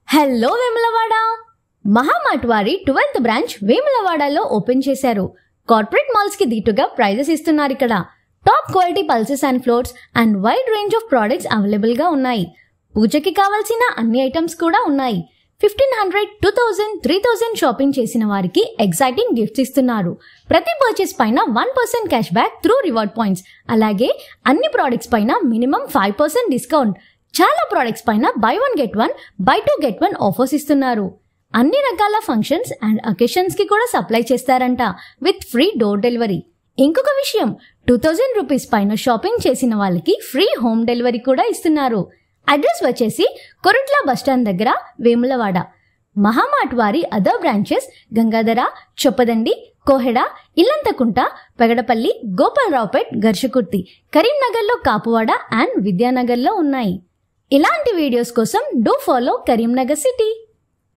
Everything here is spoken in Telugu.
హలో వేములవాడ మహామార్ట్ వారి 12th బ్రాంచ్ వేములవాడలో ఓపెన్ చేశారు. కార్పొరేట్ మాల్స్ కి దీటుగా ప్రైజెస్ ఇస్తున్నారు. ఇక్కడ top quality pulses and floors and wide range of products available గా ఉన్నాయి. పూజకి కావాల్సిన అన్ని ఐటమ్స్ కూడా ఉన్నాయి. 1500, 2000, 3000 షాపింగ్ చేసిన వారికి ఎగ్జైటింగ్ గిఫ్ట్స్ ఇస్తున్నారు. ప్రతి పర్చేస్ పైన 1% cash back through reward points. అలాగే అన్ని ప్రొడక్ట్స్ పైన మినిమం 5% డిస్కౌంట్. చాలా ప్రొడక్ట్స్ పైన by 1 get 1, by 2 get 1 offers ఇస్తున్నారు. అన్ని రకాల ఫంక్షన్స్ అండ్ అకేషన్స్ కి కూడా సప్లై చేస్తారంట విత్ ఫ్రీ డోర్ డెలివరీ. ఇంకొక విషయం, 2000 రూపీస్ పైన షాపింగ్ చేసిన వాళ్ళకి ఫ్రీ హోమ్ డెలివరీ కూడా ఇస్తున్నారు. అడ్రస్ వచ్చేసి కొరుట్ల బస్టాండ్ దగ్గర వేములవాడ. మహామార్ట్ వారి అదర్ బ్రాంచెస్ గంగాధర, చొప్పదండి, కోహెడ, ఇల్లంతకుంట, పెగడపల్లి, గోపాలరావుపేట్, గర్షకుర్తి, కరీంనగర్లో కాపువాడ అండ్ విద్యానగర్లో ఉన్నాయి. ఇలాంటి వీడియోస్ కోసం డూ ఫాలో కరీంనగర్ సిటీ.